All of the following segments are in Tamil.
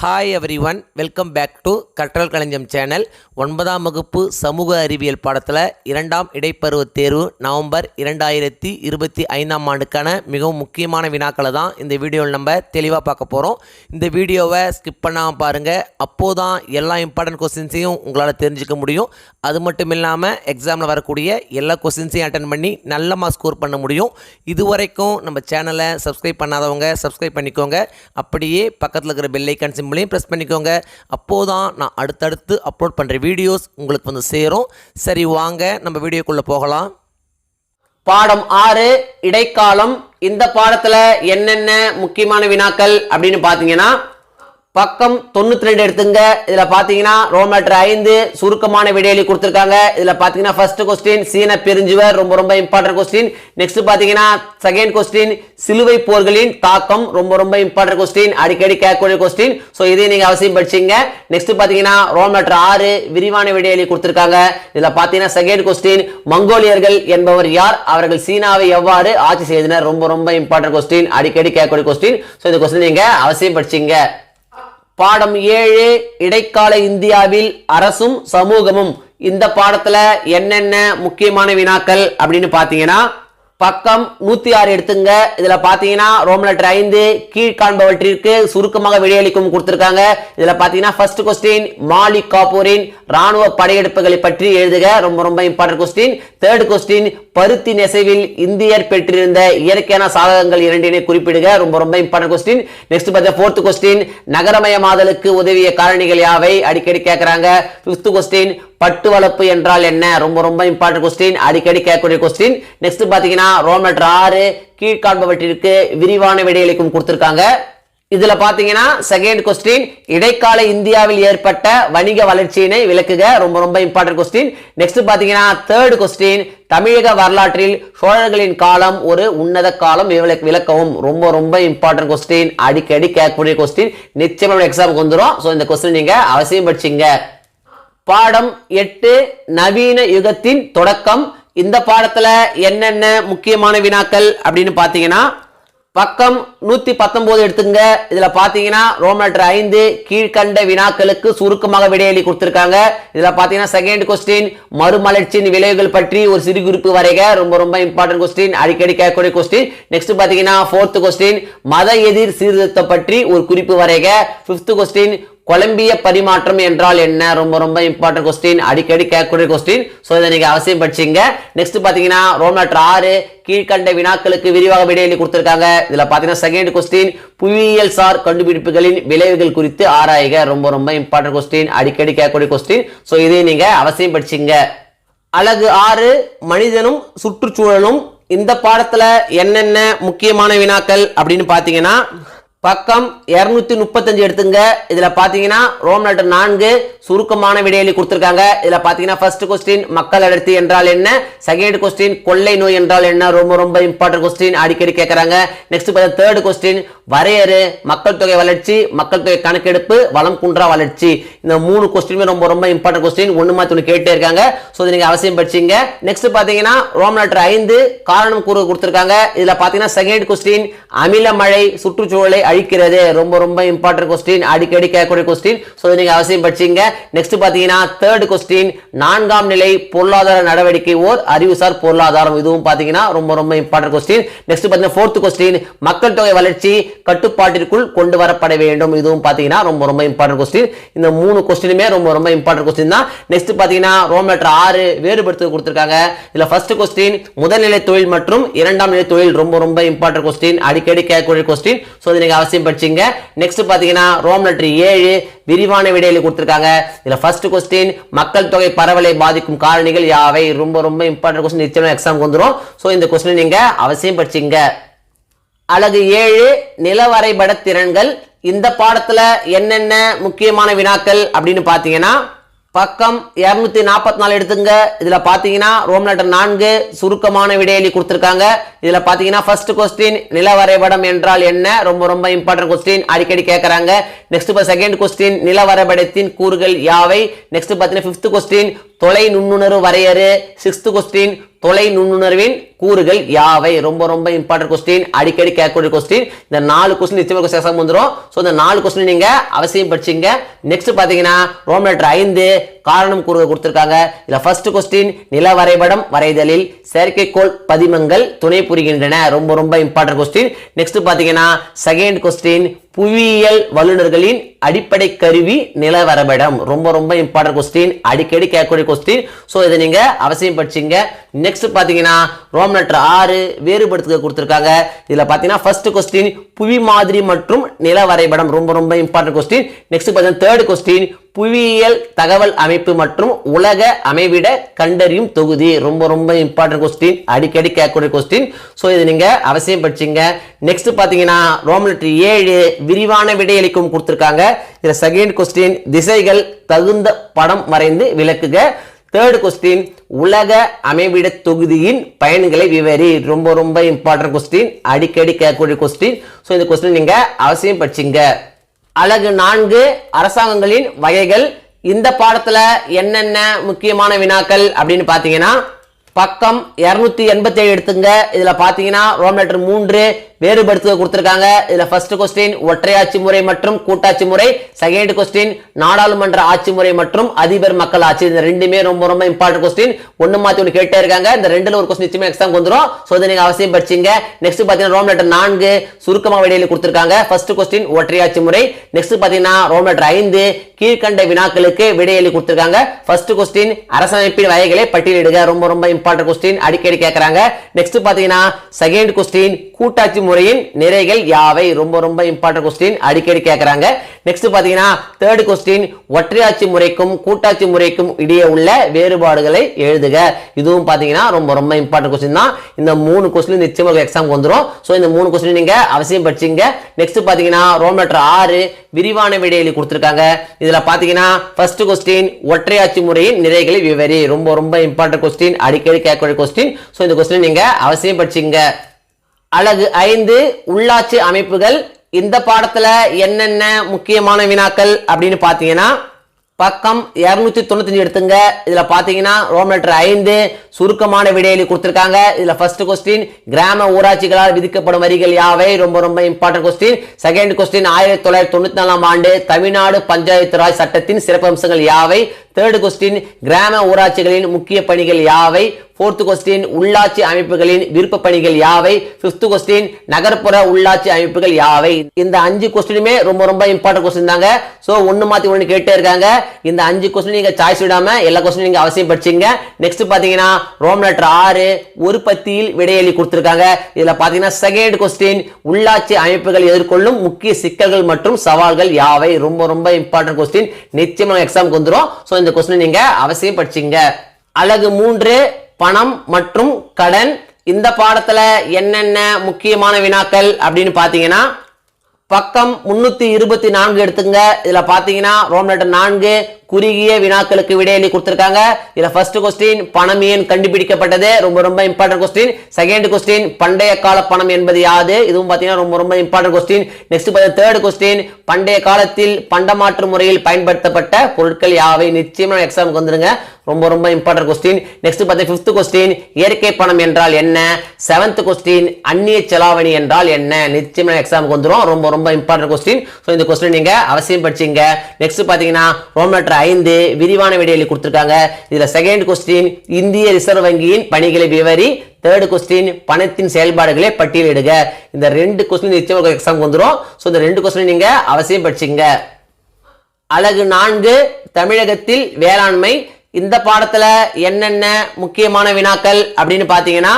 Hi everyone, welcome back to கற்றல் களஞ்சியம் சேனல். 9ஆம் வகுப்பு சமூக அறிவியல் பாடத்தில் 2ஆம் இடைப்பருவத் தேர்வு நவம்பர் 2025ஆம் ஆண்டுக்கான மிகவும் முக்கியமான வினாக்களை தான் இந்த வீடியோவில் நம்ம தெளிவாக பார்க்க போகிறோம். இந்த வீடியோவை ஸ்கிப் பண்ணாமல் பாருங்கள். அப்போது தான் எல்லா இம்பார்ட்டன்ட் கொஸ்டின்ஸையும் உங்களால் தெரிஞ்சுக்க முடியும். அது மட்டும் இல்லாமல் எக்ஸாமில் வரக்கூடிய எல்லா கொஸ்டின்ஸையும் அட்டன் பண்ணி நல்ல மார்க் ஸ்கோர் பண்ண முடியும். இதுவரைக்கும் நம்ம சேனலை சப்ஸ்கிரைப் பண்ணாதவங்க சப்ஸ்கிரைப் பண்ணிக்கோங்க. அப்படியே பக்கத்தில் இருக்கிற பெல் ஐக்கான் சிம்பிளையும் ப்ரெஸ் பண்ணிக்கோங்க. அப்போதான் நான் அடுத்தடுத்து அப்லோட் பண்ணுற வீடியோஸ் உங்களுக்கு வந்து சேரும். சரி, வாங்க நம்ம வீடியோக்குள்ளே போகலாம். பாடம் 6 இடைக்காலம். இந்த பாடத்துல என்னென்ன முக்கியமான வினாக்கள் அப்படின்னு பாத்தீங்கன்னா, பக்கம் 92 எடுத்துங்க. இதுல பாத்தீங்கன்னா ரோமன் லெட்டர் 5 சுருக்கமான விடையளி கொடுத்திருக்காங்க. இதுல பாத்தீங்கன்னா ஃபர்ஸ்ட் கொஸ்டின் சீன பெருஞ்சுவர், ரொம்ப இம்பார்ட்டன்ட் கொஸ்டின். நெக்ஸ்ட் பாத்தீங்கன்னா செகண்ட் கொஸ்டின் சிலுவை போர்களின் தாக்கம், ரொம்ப இம்பார்ட்டன்ட் கொஸ்டின், அடிக்கடி கேட்கக்கூடிய கொஸ்டின். சோ இதையும் நீங்க அவசியம் படிச்சீங்க. நெக்ஸ்ட் பாத்தீங்கன்னா ரோமன் லெட்டர் 6 விரிவான விடையளி கொடுத்திருக்காங்க. இதுல பாத்தீங்கன்னா செகண்ட் கொஸ்டின் மங்கோலியர்கள் என்பவர் யார், அவர்கள் சீனாவை எவ்வாறு ஆட்சி செய்தனர், ரொம்ப இம்பார்ட்டன்ட் கொஸ்டின், அடிக்கடி கேட்கக்கூடிய கொஸ்டின். சோ இந்த கொஸ்டின் நீங்க அவசியம் படிச்சீங்க. பாடம் 7 இடைக்கால இந்தியாவில் அரசும் சமூகமும். இந்த பாடத்துல என்னென்ன முக்கியமான வினாக்கள் அப்படின்னு பாத்தீங்கன்னா, பக்கம் 106 எடுத்துங்க. இதுல பாத்தீங்கன்னா ரோமன் லெட்டர் 5 கீழ்காண்பவற்றிற்கு சுருக்கமாக விடையளிக்கும் கொடுத்திருக்காங்க. இதுல பாத்தீங்கன்னா ஃபர்ஸ்ட் கொஸ்டின் மாலிக் காபூரின் ராணுவ படையெடுப்புகளை பற்றி எழுதுக, ரொம்ப இம்பார்ட்டன்ட் கொஸ்டின். தேர்ட் கொஸ்டின் பருத்தி நெசவில் இந்தியர் பெற்றிருந்த இயற்கையான சாதகங்கள் இரண்டினை குறிப்பிடுக, ரொம்ப இம்பார்ட்டன்ட் கொஸ்டின். நெக்ஸ்ட் பார்த்தா ஃபோர்த் கொஸ்டின் நகரமயமாதலுக்கு உதவிய காரணிகள் யாவை, அடிக்கடி கேட்கறாங்க. ஃபிஃப்த் கொஸ்டின் பட்டு வளர்ப்பு என்றால் என்ன, ரொம்ப இம்பார்ட்டன்ட் கொஸ்டின், அடிக்கடி கேட்கக்கூடிய கொஸ்டின். நெக்ஸ்ட் பாத்தீங்கன்னா ரோமன் லெட்டர் 6 கீழ்காண்பவற்றிற்கு விரிவான விடையளிக்கும் கொடுத்திருக்காங்க. இதுல பாத்தீங்கன்னா செகண்ட் கொஸ்டின் இடைக்கால இந்தியாவில் ஏற்பட்ட வணிக வளர்ச்சியினை விளக்குக, ரொம்ப இம்பார்ட்டன்ட் கொஸ்டின். நெக்ஸ்ட் பாத்தீங்கன்னா தேர்ட் கொஸ்டின் தமிழக வரலாற்றில் சோழர்களின் காலம் ஒரு உன்னத காலம் விளக்கவும், ரொம்ப இம்பார்ட்டன்ட் கொஸ்டின், அடிக்கடி கேட்கக்கூடிய கொஸ்டின், நிச்சயமா எக்ஸாமுக்கு வந்துடும். சோ இந்த கொஸ்டின் நீங்க அவசியம் படிச்சீங்க. பாடம் 8 நவீன யுகத்தின் தொடக்கம். இந்த பாடத்துல என்னென்ன முக்கியமான வினாக்கள் அப்படின்னு பாத்தீங்கன்னா, பக்கம் 119 எடுத்துங்க. இதுல பாத்தீங்கன்னா ரோமன் லெட்டர் 5 கீழ்கண்ட வினாக்களுக்கு சுருக்கமாக விடையளி கொடுத்திருக்காங்க. இதுல பாத்தீங்கன்னா செகண்ட் கொஸ்டின் மறுமலர்ச்சியின் விளைவுகள் பற்றி ஒரு சிறு குறிப்பு வரைக, ரொம்ப இம்பார்ட்டன்ட் கொஸ்டின், அடிக்கடி கேட்கக்கூடிய கொஸ்டின். நெக்ஸ்ட் பாத்தீங்கன்னா ஃபோர்த் கொஸ்டின் மத எதிர் சீர்திருத்தம் பற்றி ஒரு குறிப்பு வரைக. ஃபிஃப்த் கொஸ்டின் கொலம்பிய பரிமாற்றம் என்றால் என்ன, ரொம்ப இம்பார்ட்டன்ட் கொஸ்டின், அடிக்கடி கேட்கக்கூடிய கொஸ்டின். சோ இதை நீங்க அவசியம் படிச்சீங்க. நெக்ஸ்ட் பாத்தீங்கன்னா ரோமன் லெட்டர் 6 கீழ்கண்ட வினாக்களுக்கு விரிவாக விடையளி கொடுத்திருக்காங்க. இதுல பாத்தீங்கன்னா செகண்ட் கொஸ்டின் புவியியல் சார் கண்டுபிடிப்புகளின் விளைவுகள் குறித்து ஆராய்க, ரொம்ப இம்பார்ட்டன்ட் கொஸ்டின், அடிக்கடி கேட்கக்கூடிய கொஸ்டின். சோ இதை நீங்க அவசியம் படிச்சீங்க. அலகு 6 மனிதனும் சுற்றுச்சூழலும். இந்த பாடத்துல என்னென்ன முக்கியமான வினாக்கள் அப்படின்னு பாத்தீங்கன்னா, பக்கம் 235 எடுத்துங்க. இதுல பாத்தீங்கன்னா ரோமன் லெட்டர் 4 சுருக்கமான விடையளி கொடுத்திருக்காங்க. இதுல பாத்தீங்கன்னா ஃபர்ஸ்ட் கொஸ்டின் மக்கள் அடர்த்தி என்றால் என்ன, செகண்ட் கொஸ்டின் கொள்ளை நோய் என்றால் என்ன, ரொம்ப இம்பார்ட்டன்ட் கொஸ்டின், அடிக்கடி கேட்கறாங்க. நெக்ஸ்ட் பார்த்தா தேர்ட் கொஸ்டின் வரையறு மக்கள் தொகை வளர்ச்சி, மக்கள் தொகை கணக்கெடுப்பு, வளம் குன்றா வளர்ச்சி. இந்த 3 கொஸ்டினுமே ரொம்ப இம்பார்ட்டன்ட் கொஸ்டின், ஒண்ணு மாத்தி ஒண்ணு கேட்டே இருக்காங்க. சோ இதை நீங்க அவசியம் படிச்சீங்க. நெக்ஸ்ட் பாத்தீங்கன்னா ரோமன் லெட்டர் 5 காரணம் கூறு கொடுத்திருக்காங்க. இதுல பாத்தீங்கன்னா செகண்ட் கொஸ்டின் அமில மழை சுற்றுச்சூழலை அழிக்கிறது, ரொம்ப இம்பார்ட்டன்ட் கொஸ்டின், அடிக்கடி கேட்கக்கூடிய கொஸ்டின். சோ நீங்க அவசியம் படிச்சீங்க. நெக்ஸ்ட் பாத்தீங்கன்னா தேர்ட் கொஸ்டின் 4ஆம் நிலை பொருளாதார நடவடிக்கை ஓர் அறிவுசார் பொருளாதாரம், இதுவும் பாத்தீங்கன்னா ரொம்ப இம்பார்ட்டன்ட் கொஸ்டின். நெக்ஸ்ட் பாத்தீங்கன்னா ஃபோர்த் கொஸ்டின் மக்கள் தொகை வளர்ச்சி கட்டுப்பாட்டிற்குள் கொண்டு வரப்பட வேண்டும், இதுவும் பாத்தீங்கன்னா ரொம்ப இம்பார்ட்டன்ட் கொஸ்டின். இந்த 3 கொஸ்டினுமே ரொம்ப இம்பார்ட்டன்ட் கொஸ்டின் தான். நெக்ஸ்ட் பாத்தீங்கன்னா ரோமன் லெட்டர் 6 வேறுபடுத்து கொடுத்திருக்காங்க. இதுல ஃபர்ஸ்ட் கொஸ்டின் முதல்நிலை தொழில் மற்றும் 2ஆம் நிலை தொழில், ரொம்ப இம்பார்ட்டன்ட் கொஸ்டின், அடிக்கடி கேட்கக்கூடிய கொஸ்டின். சோ இதை நீங்க அவசியம் படிச்சீங்க. நெக்ஸ்ட் பாத்தீங்கன்னா ரோமன் லெட்டர் 7 விரிவான விடையளி கொடுத்திருக்காங்க. இதுல ஃபர்ஸ்ட் கொஸ்டின் மக்கள் தொகை பரவலை பாதிக்கும் காரணிகள் யாவை, ரொம்ப இம்பார்ட்டன்ட் கொஸ்டின், நிச்சயமா எக்ஸாமுக்கு வந்துரும். சோ இந்த கொஸ்டின் நீங்க அவசியம் படிச்சீங்க. அலகு 7 நிலவரைபட திறன்கள். இந்த பாடத்துல என்னென்ன முக்கியமான வினாக்கள் அப்படின்னு பாத்தீங்கன்னா, பக்கம் 244 எடுத்துங்க. இதுல பாத்தீங்கன்னா ரோமன் லெட்டர் 4 சுருக்கமான விடையளி கொடுத்திருக்காங்க. இதுல பாத்தீங்கன்னா ஃபர்ஸ்ட் கொஸ்டின் நில வரைபடம் என்றால் என்ன, ரொம்ப இம்பார்ட்டன்ட் கொஸ்டின், அடிக்கடி கேட்கறாங்க. நெக்ஸ்ட் செகண்ட் கொஸ்டின் நில வரைபடத்தின் கூறுகள் யாவை. நெக்ஸ்ட் பாத்தீங்கன்னா ஃபிஃப்த் கொஸ்டின் தொலை நுண்ணுணர்வு வரையறு. 6th கொஸ்டின் தொலை நுண்ணுணர்வின் கூறுகள் யாவை. ரொம்ப ரொம்ப இம்பார்ட்டன்ட் கொஸ்டின், அடிக்கடி கேட்கக்கூடிய கொஸ்டின். இந்த 4 கொஸ்டின் நிச்சயமா எக்ஸாம் வந்துரும். சோ இந்த 4 கொஸ்டின் நீங்க அவசியம் படிச்சீங்க. நெக்ஸ்ட் பாத்தீங்கன்னா ரோமன் லெட்டர் 5 காரணம் கூறுகள் கொடுத்திருக்காங்க. இதுல ஃபர்ஸ்ட் கொஸ்டின் நில வரைபடம் வரைதலில் செயற்கைக்கோள் பதிமங்கள் துணை புரிகின்றன. ரொம்ப ரொம்ப இம்பார்ட்டன்ட் கொஸ்டின். நெக்ஸ்ட் பாத்தீங்கன்னா செகண்ட் கொஸ்டின் புவியியல் வல்லுநர்களின் அடிப்படை கருவி நில வரைபடம். ரொம்ப ரொம்ப இம்பார்ட்டன்ட் கொஸ்டின், அடிக்கடி கேட்கக்கூடிய கொஸ்டின். சோ இதை நீங்க அவசியம் படிச்சீங்க. நெக்ஸ்ட் பாத்தீங்கன்னா ரோமன் லெட்டர் 6 வேறுபடுத்துக கொடுத்திருக்காங்க. இதுல பாத்தீங்கன்னா ஃபர்ஸ்ட் கொஸ்டின் புவி மாதிரி மற்றும் நில வரைபடம். ரொம்ப ரொம்ப இம்பார்ட்டன்ட் கொஸ்டின். நெக்ஸ்ட் பாத்தீங்கன்னா தேர்ட் கொஸ்டின் புவியியல் தகவல் அமைப்பு மற்றும் உலக அமைவிட கண்டறியும் தொகுதி. ரொம்ப ரொம்ப இம்பார்ட்டன்ட் கொஸ்டின், அடிக்கடி கேட்கக்கூடிய கொஸ்டின். சோ இதை நீங்க அவசியம் படிச்சீங்க. நெக்ஸ்ட் பாத்தீங்கன்னா ரோமன் லெட்டர் 7 விரிவான விடையளிக்கும் கொடுத்திருக்காங்க. இதுல செகண்ட் கொஸ்டின் திசைகள் தகுந்த படம் வரைந்து விளக்குக. தேர்ட் கொஸ்டின் உலக அமைவிட தொகுதியின் பயன்களை விவரி. ரொம்ப ரொம்ப இம்பார்ட்டன்ட் கொஸ்டின், அடிக்கடி கேட்கக்கூடிய கொஸ்டின். சோ இந்த கொஸ்டின் நீங்க அவசியம் படிச்சீங்க. அலகு 4 அரசாங்கங்களின் வகைகள். இந்த பாடத்துல என்னென்ன முக்கியமான வினாக்கள் அப்படின்னு பாத்தீங்கன்னா பக்கம் 287 எடுத்துங்க. இதுல பாத்தீங்கன்னா ரோமன் லெட்டர் 3 வேறுபடுத்துக கொடுத்திருக்காங்க. இதுல ஃபர்ஸ்ட் கொஸ்டின் ஒற்றையாட்சி முறை மற்றும் கூட்டாட்சி முறை. செகண்ட் கொஸ்டின் நாடாளுமன்ற ஆட்சி முறை மற்றும் அதிபர் மக்கள் ஆட்சி. இந்த ரெண்டுமே ரொம்ப ரொம்ப இம்பார்ட்டன்ட் கொஸ்டின். ஒன்னு மாத்தி ஒன்னு கேட்டே இருக்காங்க. இந்த ரெண்டுல ஒரு கொஸ்டின் நிச்சயமா எக்ஸாம் வந்துரும். சோ இதை நீங்க அவசியம் படிச்சீங்க. நெக்ஸ்ட் பாத்தீங்கன்னா ரோமன் லெட்டர் 4 சுருக்கமா விடையில கொடுத்திருக்காங்க. ஃபர்ஸ்ட் கொஸ்டின் ஒற்றையாட்சி முறை. நெக்ஸ்ட் பாத்தீங்கன்னா ரோமன் லெட்டர் 5 கீழ்கண்ட வினாக்களுக்கு விடையளி கொடுத்திருக்காங்க. ஃபர்ஸ்ட் கொஸ்டின் அரசமைப்பின் வகைகளை பட்டியலிடுக. ரொம்ப ரொம்ப இம்பார்ட்டன்ட் கொஸ்டின், அடிக்கடி கேட்கறாங்க. நெக்ஸ்ட் பாத்தீங்கன்னா செகண்ட் கொஸ்டின் கூட்டாட்சி முறையின் நிறைகள் யாவை. ரொம்ப ரொம்ப இம்பார்ட்டன்ட் கொஸ்டின், அடிக்கடி கேட்கறாங்க. நெக்ஸ்ட் பாத்தீங்கன்னா தேர்ட் கொஸ்டின் ஒற்றையாட்சி முறைக்கும் கூட்டாட்சி முறைக்கும் இடையே உள்ள வேறுபாடுகளை எழுதுக. இதுவும் பாத்தீங்கன்னா ரொம்ப ரொம்ப இம்பார்ட்டன்ட் கொஸ்டின் தான். இந்த 3 கொஸ்டின் நிச்சயமா எக்ஸாம் வந்துரும். சோ இந்த 3 கொஸ்டின் நீங்க அவசியம் படிச்சீங்க. நெக்ஸ்ட் பாத்தீங்கன்னா ரோமன் லெட்டர் 6 விரிவான விடையளி கொடுத்திருக்காங்க. இதுல பாத்தீங்கன்னா ஃபர்ஸ்ட் கொஸ்டின் ஒற்றையாட்சி முறையின் நிறைகளை விவரி. ரொம்ப ரொம்ப இம்பார்ட்டன்ட் கொஸ்டின், அடிக்கடி கேட்கக்கூடிய கொஸ்டின். சோ இந்த கொஸ்டின் நீங்க அவசியம் படிச்சீங்க. அலகு 5 உள்ளாட்சி அமைப்புகள். இந்த பாடத்துல என்னென்ன முக்கியமான வினாக்கள் அப்படின்னு பாத்தீங்கன்னா பக்கம் 295 எடுத்துங்க. இதுல பாத்தீங்கன்னா ரோமன் லெட்டர் 5 சுருக்கமான விடையளி கொடுத்திருக்காங்க. இதுல ஃபர்ஸ்ட் கொஸ்டின் கிராம ஊராட்சிகளால் விதிக்கப்படும் வரிகள் யாவை. ரொம்ப ரொம்ப இம்பார்ட்டன்ட் கொஸ்டின். செகண்ட் கொஸ்டின் 1994 ஆண்டு தமிழ்நாடு பஞ்சாயத்து ராஜ் சட்டத்தின் சிறப்பம்சங்கள் யாவை. தேர்ட் கொஸ்டின் கிராம ஊராட்சிகளின் முக்கிய பணிகள் யாவை. ஃபோர்த் கொஸ்டின் உள்ளாட்சி அமைப்புகளின் விருப்ப பணிகள் யாவை. ஃபிஃப்த் கொஸ்டின் நகர்ப்புற உள்ளாட்சி அமைப்புகள் யாவை. இந்த 5 கொஸ்டினுமே ரொம்ப ரொம்ப இம்பார்ட்டன்ட் கொஸ்டின் தாங்க. சோ ஒன்னு மாத்தி ஒன்னு கேட்டே இருக்காங்க. இந்த 5 கொஸ்டின் நீங்க சாய்ஸ் விடாம எல்லா கொஸ்டின் நீங்க அவசியம் படிச்சீங்க. நெக்ஸ்ட் பாத்தீங்கன்னா ரோமன் லெட்டர் 6 ஒரு பத்தியில் விடையளி கொடுத்திருக்காங்க. இதுல பாத்தீங்கன்னா செகண்ட் கொஸ்டின் உள்ளாட்சி அமைப்புகள் எதிர்கொள்ளும் முக்கிய சிக்கல்கள் மற்றும் சவால்கள் யாவை. ரொம்ப ரொம்ப இம்பார்ட்டன்ட் கொஸ்டின், நிச்சயமா எக்ஸாமுக்கு வந்துரும். சோ இந்த கொஸ்டின் நீங்க அவசியம் படிச்சீங்க. அலகு 3 பணம் மற்றும் கடன். இந்த பாடத்துல என்னென்ன முக்கியமான வினாக்கள் அப்படின்னு பாத்தீங்கன்னா பக்கம் 324 எடுத்துங்க. இதுல பாத்தீங்கன்னா ரோமன் லெட்டர் 4 குறுகிய வினாக்களுக்கு விடையளி கொடுத்திருக்காங்க. இதுல ஃபர்ஸ்ட் கொஸ்டின் பணம் ஏன் கண்டுபிடிக்கப்பட்டது. ரொம்ப ரொம்ப இம்பார்ட்டன்ட் கொஸ்டின். செகண்ட் கொஸ்டின் பண்டைய கால பணம் என்பது யாது. இதுவும் பாத்தீங்கன்னா ரொம்ப ரொம்ப important question. Next third question பண்டைய காலத்தில் பண்டமாற்று முறையில் பயன்படுத்தப்பட்ட பொருட்கள் யாவை. நிச்சயமா எக்ஸாமுக்கு வந்துருங்க. ரொம்ப ரொம்ப இம்பார்ட்டன்ட் கொஸ்டின். நெக்ஸ்ட் பாத்தீங்கன்னா ஃபிஃப்த் கொஸ்டின் இயற்கை பணம் என்றால் என்ன. செவன்த் கொஸ்டின் அந்நிய செலாவணி என்றால் என்ன. நிச்சயமா எக்ஸாமுக்கு வந்துரும். ரொம்ப ரொம்ப இம்பார்ட்டன்ட் கொஸ்டின். சோ இந்த கொஸ்டின் நீங்க அவசியம் படிச்சீங்க. நெக்ஸ்ட் பாத்தீங்கன்னா ரோமன் லெட்டர் 5 விரிவான விடையளி கொடுத்திருக்காங்க. இதுல செகண்ட் கொஸ்டின் இந்திய ரிசர்வ் வங்கியின் பணிகளை விவரி. தேர்ட் கொஸ்டின் பணத்தின் செயல்பாடுகளை பட்டியலிடுக. இந்த 2 கொஸ்டின் நிச்சயமா எக்ஸாம் வந்துரும். சோ இந்த 2 கொஸ்டின் நீங்க அவசியம் படிச்சீங்க. அலகு 4 தமிழகத்தில் வேளாண்மை. இந்த பாடத்துல என்னென்ன முக்கியமான வினாக்கள் அப்படின்னு பாத்தீங்கன்னா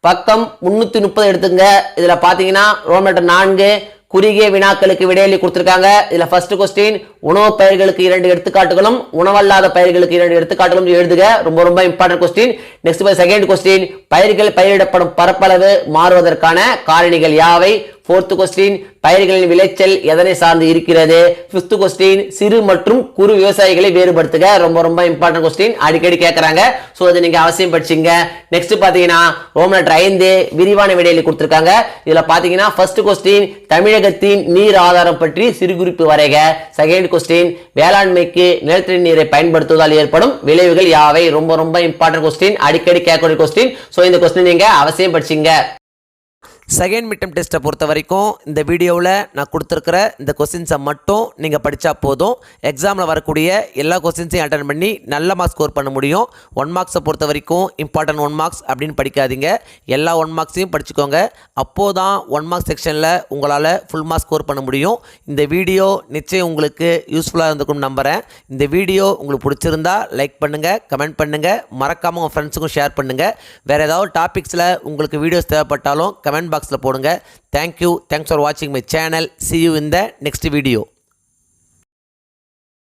பக்கம் 330 எடுத்துங்க. இதுல பாத்தீங்கன்னா ரோமன் லெட்டர் 4 குறுகிய வினாக்களுக்கு விடையளி கொடுத்திருக்காங்க. இதுல ஃபர்ஸ்ட் கொஸ்டின் உணவு பயிர்களுக்கு 2 எடுத்துக்காட்டுகளும் உணவல்லாத பயிர்களுக்கு 2 எடுத்துக்காட்டுகளும் எழுதுக. ரொம்ப ரொம்ப important question. Next second question பயிர்கள் பயிரிடப்படும் பரப்பளவு மாறுவதற்கான காரணிகள் யாவை. 4th கொஸ்டின் பயிர்களின் விளைச்சல் எதனை சார்ந்து இருக்கிறது. 5th கொஸ்டின் சிறு மற்றும் குறு விவசாயிகளை வேறுபடுத்துக. ரொம்ப ரொம்ப இம்பார்ட்டன்ட் கொஸ்டின், அடிக்கடி கேட்கறாங்க. சோ இதை நீங்க அவசியம் படிச்சீங்க. நெக்ஸ்ட் பாத்தீங்கன்னா ரோமன் லெட்டர் 5 விரிவான விடையில கொடுத்திருக்காங்க. இதுல பாத்தீங்கன்னா ஃபர்ஸ்ட் கொஸ்டின் தமிழகத்தின் நீர் ஆதாரம் பற்றி சிறு குறிப்பு வரைக. செகண்ட் கொஸ்டின் வேளாண்மைக்கு நிலத்தடி நீரை பயன்படுத்துவதால் ஏற்படும் விளைவுகள் யாவை. ரொம்ப ரொம்ப இம்பார்ட்டன்ட் கொஸ்டின், அடிக்கடி கேட்கக்கூடிய கொஸ்டின். சோ இந்த கொஸ்டின் நீங்க அவசியம் படிச்சீங்க. செகண்ட் மிட்டம் டெஸ்ட்டை பொறுத்த வரைக்கும் இந்த வீடியோவில் நான் கொடுத்துருக்கிற இந்த கொஸ்டின்ஸை மட்டும் நீங்கள் படித்தா போதும். எக்ஸாமில் வரக்கூடிய எல்லா கொஸ்டின்ஸையும் அட்டன் பண்ணி நல்ல மார்க்ஸ் ஸ்கோர் பண்ண முடியும். 1 மார்க்ஸை பொறுத்த வரைக்கும் இம்பார்ட்டன்ட் 1 மார்க்ஸ் அப்படின்னு படிக்காதீங்க. எல்லா 1 மார்க்ஸையும் படிச்சுக்கோங்க. அப்போது தான் 1 மார்க்ஸ் செக்ஷனில் உங்களால் ஃபுல் மார்க்ஸ் ஸ்கோர் பண்ண முடியும். இந்த வீடியோ நிச்சயம் உங்களுக்கு யூஸ்ஃபுல்லாக இருந்திருக்கும்னு நம்புகிறேன். இந்த வீடியோ உங்களுக்கு பிடிச்சிருந்தா லைக் பண்ணுங்கள், கமெண்ட் பண்ணுங்கள், மறக்காமல் உங்கள் ஃப்ரெண்ட்ஸுக்கும் ஷேர் பண்ணுங்கள். வேறு ஏதாவது டாபிக்ஸில் உங்களுக்கு வீடியோஸ் தேவைப்பட்டாலும் கமெண்ட் பாக்ஸில் போடுங்க. தேங்க்யூ. தேங்க்ஸ் ஃபார் வாட்சிங் my channel. See you in the next video.